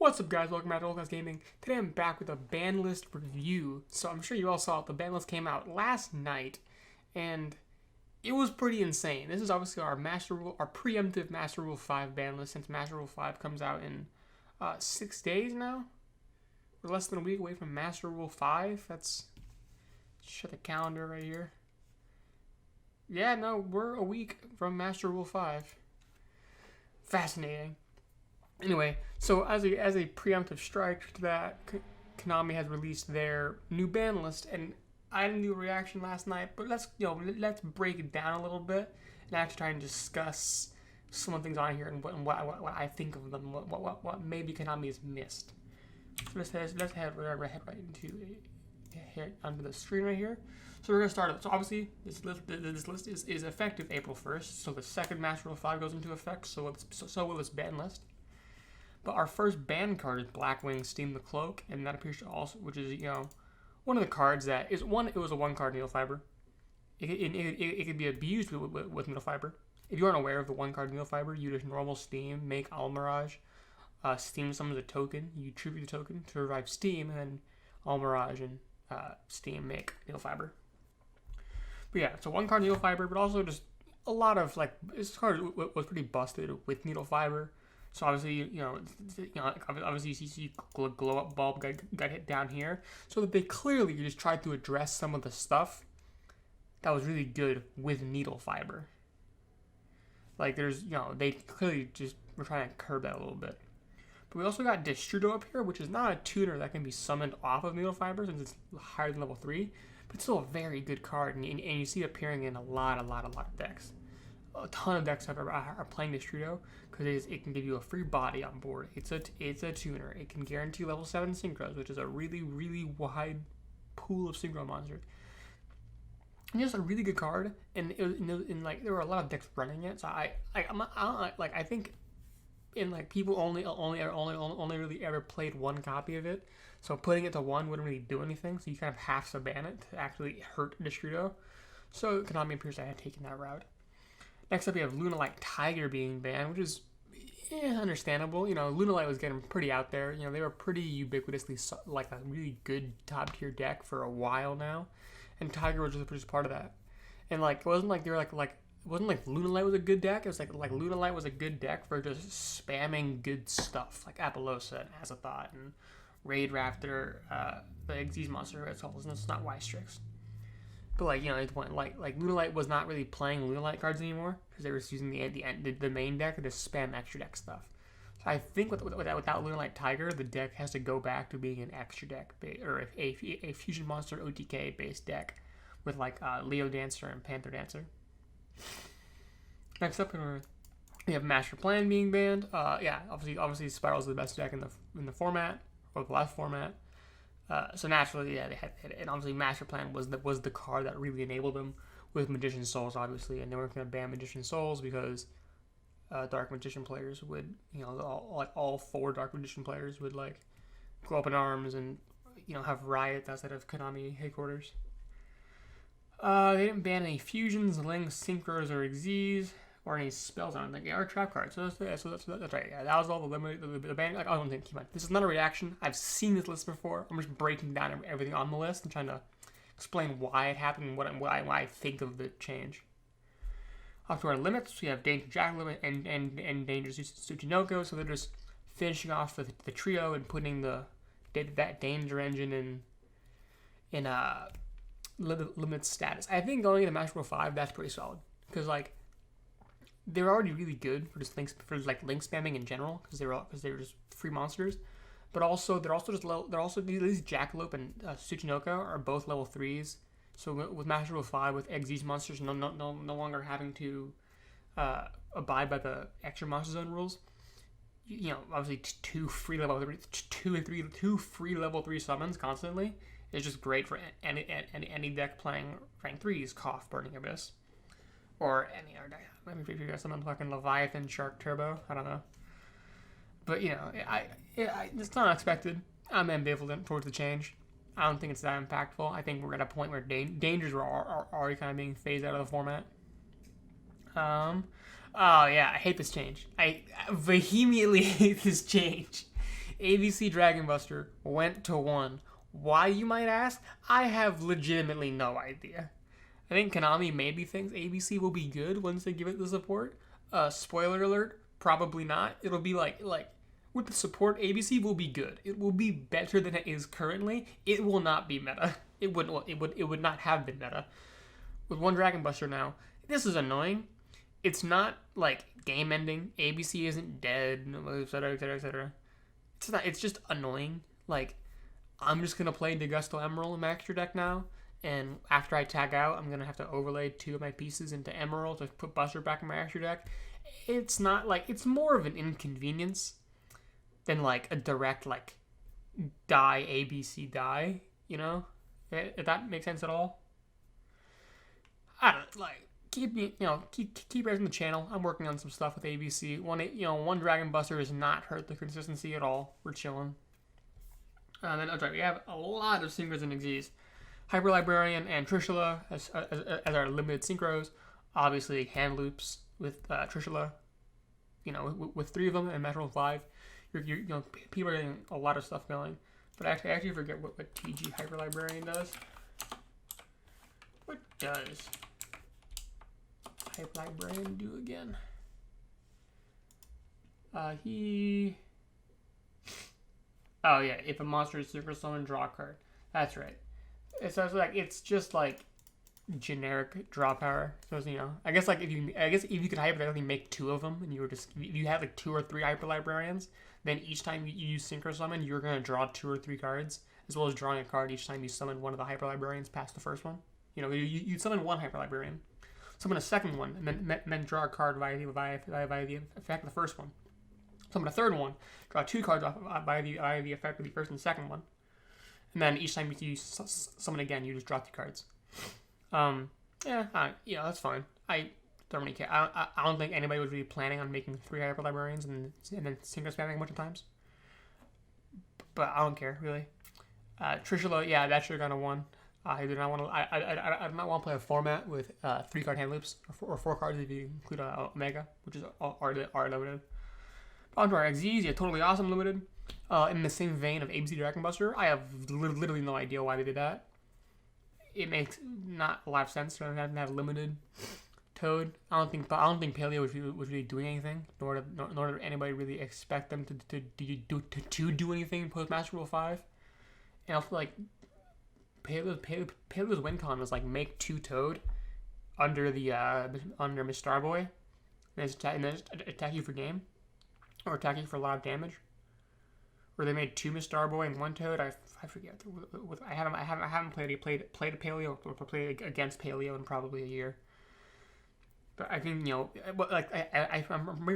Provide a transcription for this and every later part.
What's up, guys? Welcome back to GoldClassGaming. Today I'm back with a Banlist review. So I'm sure you all saw it. The Banlist came out last night, and it was pretty insane. This is obviously our preemptive Master Rule 5 Banlist, since Master Rule 5 comes out in 6 days now. We're less than a week away from Master Rule 5. That's shut the calendar right here. Yeah, no, we're a week from Master Rule 5. Fascinating. Anyway, so as a preemptive strike to that, Konami has released their new ban list, and I didn't do a reaction last night, but let's break it down a little bit and actually try and discuss some of the things on here and what I think of them, what maybe Konami has missed. So let's head right onto the screen right here. So we're gonna start. So obviously this list is effective April 1st. So the second Master Rule 5 goes into effect. So will this ban list. But our first ban card is Blackwing Steam the Cloak, and that appears to also, which is one of the cards that is one. It was a 1-card needle fiber. It could be abused with needle fiber. If you aren't aware of the 1-card needle fiber, you just normal Steam, make Almirage, Steam summons a token, you tribute the token to revive Steam, and then Almirage and Steam make needle fiber. But yeah, it's a 1-card needle fiber, but also just a lot of this card was pretty busted with needle fiber. So obviously, obviously you see glow up bulb got hit down here. So that they clearly just tried to address some of the stuff that was really good with needle fiber. Like they clearly just were trying to curb that a little bit. But we also got Destrudo up here, which is not a tuner that can be summoned off of needle fiber since it's higher than level 3. But it's still a very good card, and you see it appearing in a lot of decks. A ton of decks are playing Destrudo because it can give you a free body on board. It's a tuner. It can guarantee level 7 synchros, which is a really wide pool of synchro monsters. And it's a really good card, and there were a lot of decks running it. So I think people only really ever played one copy of it. So putting it to 1 wouldn't really do anything. So you kind of have to ban it to actually hurt Destrudo. So Konami appears to have taken that route. Next up, we have Lunalight Tiger being banned, which is understandable. Lunalight was getting pretty out there. They were pretty ubiquitously like a really good top tier deck for a while now, and Tiger was just part of that. And it wasn't like they were it wasn't like Lunalight was a good deck. It was like Lunalight was a good deck for just spamming good stuff like Apollosa and Azathoth and Raid Raptor, the Xyz monster. It's not Strix. But Lunalight was not really playing Lunalight cards anymore because they were just using the main deck to spam extra deck stuff. So I think without Lunalight Tiger, the deck has to go back to being an extra deck or a fusion monster OTK based deck with Leo Dancer and Panther Dancer. Next up, we have Master Plan being banned. Obviously Spiral is the best deck in the format or the last format. So naturally, they had it. And obviously Master Plan was the card that really enabled them with Magician Souls, obviously, and they weren't going to ban Magician Souls because Dark Magician players would, all 4 Dark Magician players would go up in arms and have riots outside of Konami headquarters. They didn't ban any fusions, links, synchros, or Xyz, or any spells. I don't think, or trap cards. So that's right. Yeah, that was all the ban. I don't think. Keep on. This is not a reaction. I've seen this list before. I'm just breaking down everything on the list and trying to explain why it happened and what I think of the change. Up to our limits, we have Danger Jackalope and Danger Tsuchinoko. So they're just finishing off the trio and putting that Danger engine in limit status. I think going into Master Rule 5, that's pretty solid because they're already really good for just link spamming in general because they were just free monsters, but also these Jackalope and Tsuchinoko are both level 3s. So with Master Rule 5 with Xyz monsters no longer having to abide by the extra monster zone rules, obviously two free level 3 summons constantly is just great for any deck playing rank 3s, Cough, Burning Abyss, or any other deck. Maybe if you got something fucking Leviathan, Shark Turbo, I don't know. But it's not unexpected. I'm ambivalent towards the change. I don't think it's that impactful. I think we're at a point where dangers are already kind of being phased out of the format. I hate this change. I vehemently hate this change. ABC Dragon Buster went to 1. Why, you might ask? I have legitimately no idea. I think Konami maybe thinks ABC will be good once they give it the support. Spoiler alert, probably not. It'll be like with the support, ABC will be good. It will be better than it is currently. It will not be meta. It would not have been meta. With 1 Dragon Buster now, this is annoying. It's not like game ending. ABC isn't dead, etc., etc., etc. It's not. It's just annoying. Like, I'm just gonna play Degusto Emerald in my extra deck now, and after I tag out, I'm gonna have to overlay 2 of my pieces into Emerald to put Buster back in my extra deck. It's not like, it's more of an inconvenience than like a direct like die ABC die. You know, if that makes sense at all. I don't like. Keep raising the channel. I'm working on some stuff with ABC. 1 Dragon Buster does not hurt the consistency at all. We're chilling. And then we have a lot of synchros and Xyz. Hyper Librarian and Trishula as our limited synchros. Obviously, hand loops with Trishula. With 3 of them and MR5, people are getting a lot of stuff going. But I actually forget what TG Hyper Librarian does. What does Hyper Librarian do again? Oh yeah, if a monster is synchro summon, draw a card. That's right. It's just like generic draw power. So I guess if you could hypothetically make 2 of them, and if you had like 2 or 3 Hyper Librarians, then each time you use synchro summon, you're gonna draw 2 or 3 cards, as well as drawing a card each time you summon one of the Hyper Librarians past the first one. You summon 1 Hyper Librarian, summon a second one, and then draw a card via the effect of the first one. Summon a third one, draw 2 cards off by the effect of the first and second one, and then each time you summon again, you just draw 2 cards. That's fine. I don't really care. I don't think anybody was really planning on making 3 Hyper Librarians and then synchro spamming a bunch of times. But I don't care really. Trishula, yeah, that should have gone to 1. I do not want to. I do not want to play a format with 3 card hand loops or 4 cards if you include Omega, which is R limited. On to our Xyz, yeah, totally awesome limited. In the same vein of ABC Dragon Buster, I have literally no idea why they did that. It makes not a lot of sense to have limited Toad. I don't think Paleo was really doing anything, nor did anybody really expect them to do anything post Master Rule 5. And I feel like Paleo's win con was like make 2 Toad under Miss Starboy, and then attack you for game, or attack you for a lot of damage. Or they made 2 Miss Starboy and 1 Toad. I forget. I haven't played a Paleo or played against Paleo in probably a year. But I think I'm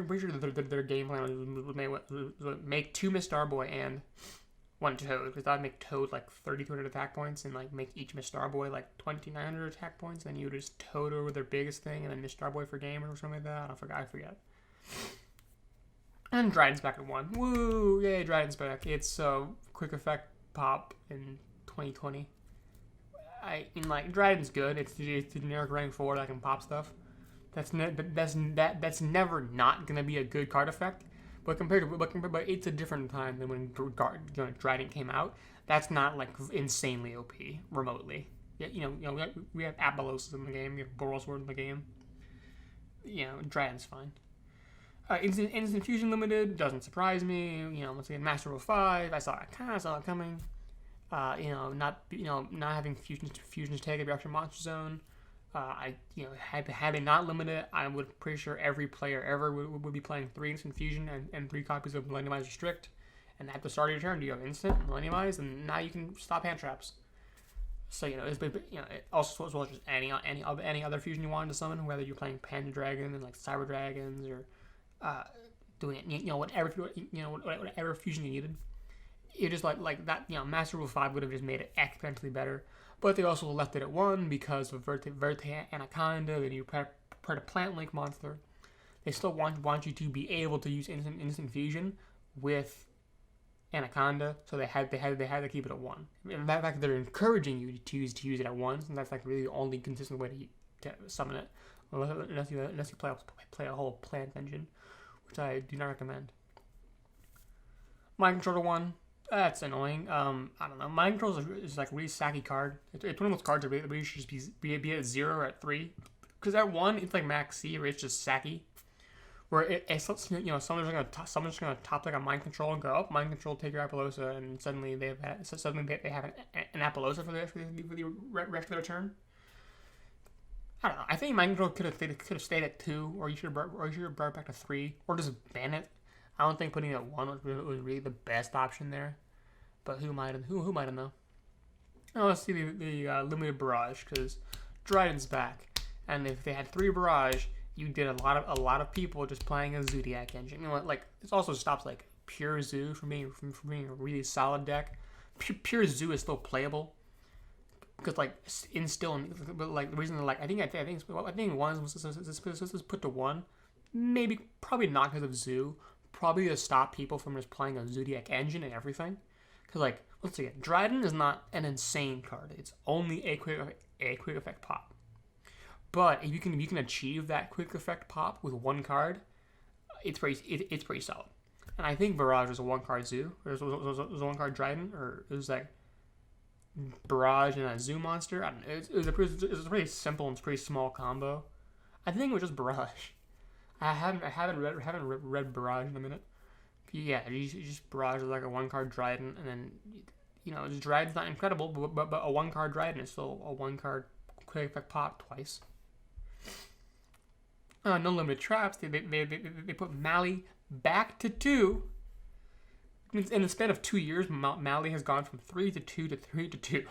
pretty sure that their game plan was make 2 Miss Starboy and 1 Toad, because that would make Toad like 3,200 attack points, and like make each Miss Starboy like 2,900 attack points. Then you would just Toad over their biggest thing, and then Miss Starboy for game or something like that. I forget. And Dryden's back at 1. Woo! Yay, Dryden's back. It's quick effect pop in 2020. Dryden's good. It's the generic rank 4 that can pop stuff. That's never not gonna be a good card effect. But but it's a different time than when Dryden came out. That's not like insanely OP remotely. Yeah, we have Apolos in the game. We have Borosword in the game. Dryden's fine. Instant Fusion Limited doesn't surprise me. Once again, Master Rule 5. I kind of saw it coming. Not having fusions take a reaction monster zone. Had they not limited, I would pretty sure every player ever would be playing 3 Instant Fusion and 3 copies of Millenniumize Restrict, and at the start of your turn, you have Instant Millenniumize, and now you can stop hand traps. So also as well as just any other fusion you wanted to summon, whether you're playing Panda Dragon and like Cyber Dragons or doing it, whatever fusion you needed. It just like that. Master Rule 5 would have just made it exponentially better. But they also left it at 1 because of Verte Anaconda, the new Predator Plant Link monster. They still want you to be able to use instant fusion with Anaconda, so they had to keep it at 1. In fact, they're encouraging you to use it at 1, and that's like really the only consistent way to summon it, unless you play a whole plant engine, which I do not recommend. Mind Controller 1, that's annoying. I don't know. Mind Control is like a really sacky card. It's one of those cards that really should just be at 0 or at 3. Because at 1, it's like max C, where it's just sacky. Where it's someone's gonna top like a Mind Control and go up, Mind Control, take your Appaloosa, and suddenly they have an Appaloosa for the rest of their turn. I don't know. I think Mind Control could have stayed at 2, or you should have brought it back to 3, or just ban it. I don't think putting it at 1 was really the best option there. But who might have know? Oh, let's see the limited barrage, because Dryden's back, and if they had 3 barrage, you did a lot of people just playing a Zoodiac engine. You know what? Like, this also stops like pure Zoo from being a really solid deck. Pure Zoo is still playable. Because like but like the reason that, like I think one was put to 1, probably not because of Zoo, probably to stop people from just playing a Zoodiac engine and everything. Because like let's see, Dryden is not an insane card; it's only a quick effect pop. But if you can achieve that quick effect pop with 1 card, it's pretty solid. And I think Barrage was a 1-card Zoo, or it was a 1-card Dryden, or it was like Barrage and a Zoo monster. I don't know. It was a pretty simple and pretty small combo. I think it was just Barrage. I haven't read Barrage in a minute. But yeah, you just Barrage is like a 1-card Dryden, and then Dryden's not incredible, but a 1-card Dryden is still a 1-card quick effect pop twice. No limited traps. They put Mally back to 2. In the span of 2 years, Mally has gone from 3 to 2 to 3 to 2.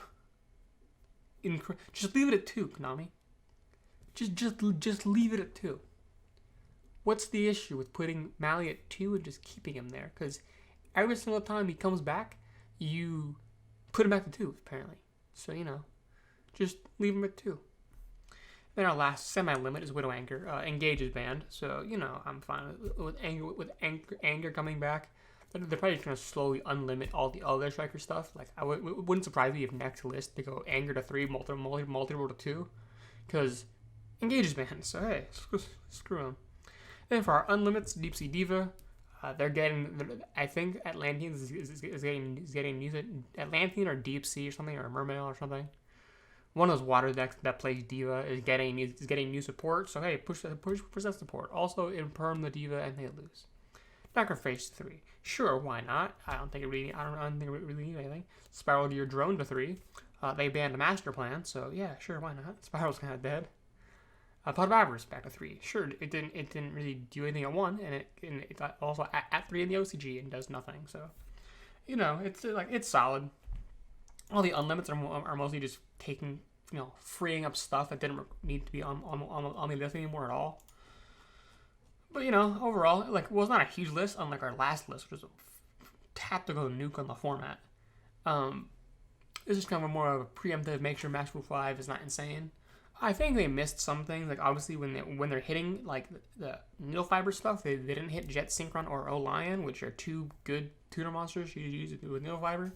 Just leave it at 2, Konami. Just leave it at 2. What's the issue with putting Mally at 2 and just keeping him there? Because every single time he comes back, you put him back to 2, apparently. So, just leave him at 2. Then our last semi-limit is Widow Anger. Engage is banned, so, I'm fine with Anger coming back. They're probably going to slowly unlimit all the other striker stuff. Like, it wouldn't surprise me if next list they go Anger to 3, multiple to 2. Because Engage is banned, so hey, screw them. Then for our unlimits, Deep Sea Diva, they're getting, I think Atlantean is getting used, Atlantean or Deep Sea or something, or Mermail or something. One of those water decks that plays Diva is getting new support, so hey, push that support. Also, imperm the Diva and they lose. Sacrifice 3. Sure, why not? I don't think it really needs anything. Spiral Gear Drone to 3. They banned the Master Plan, so yeah, sure, why not? Spiral's kind of dead. Pot of Avarice back to 3. Sure, it didn't really do anything at 1, and it also at 3 in the OCG and does nothing. So, it's solid. All the unlimits are mostly just taking, freeing up stuff that didn't need to be on the list anymore at all. But, overall, it's not a huge list, unlike our last list, which was a tactical nuke on the format. This is kind of more of a preemptive, make sure Master Rule 5 is not insane. I think they missed some things, like obviously when they're hitting like the needle fiber stuff, they didn't hit Jet Synchron or O-Lion, which are 2 good tuner monsters you use with needle fiber.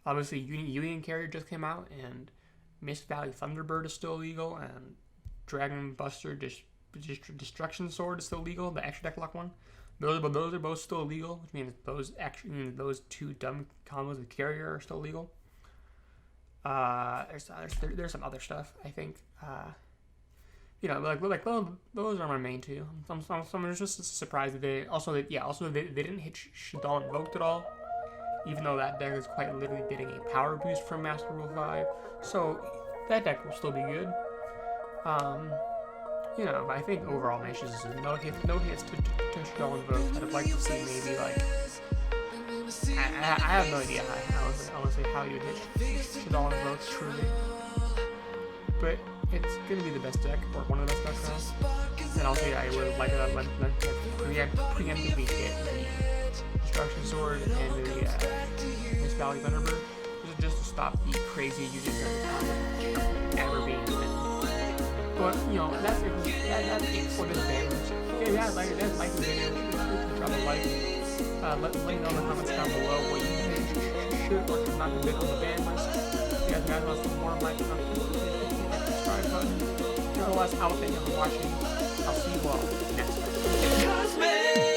Obviously, Union Carrier just came out, and Mist Valley Thunderbird is still illegal, and Dragon Buster Destruction Sword is still legal, the extra deck lock one. Those are both still illegal, which means those 2 dumb combos with Carrier are still legal. There's some other stuff, I think. Those are my main 2. I'm just surprised that they didn't hit Shaddoll Invoked at all, even though that deck is quite literally getting a power boost from Master Rule 5. So that deck will still be good. But I think overall Nations is no hits to Shaddoll Invoked. I'd like to see maybe like I have no idea honestly how you would hit Shaddoll Invoked truly. But it's gonna be the best deck, or one of the best decks now. And also, I would like to preemptively hit the Destruction Sword and the Mist Valley Thunderbird, just to stop the crazy usage from ever being hit. But that's it for this Banlist. If you guys like the video, drop a like. Let me know in the comments down below what you think should or should not have been on the Banlist. If you guys want some more of my content, hit that subscribe button. Otherwise, I will thank you for watching. I'll see you all next time.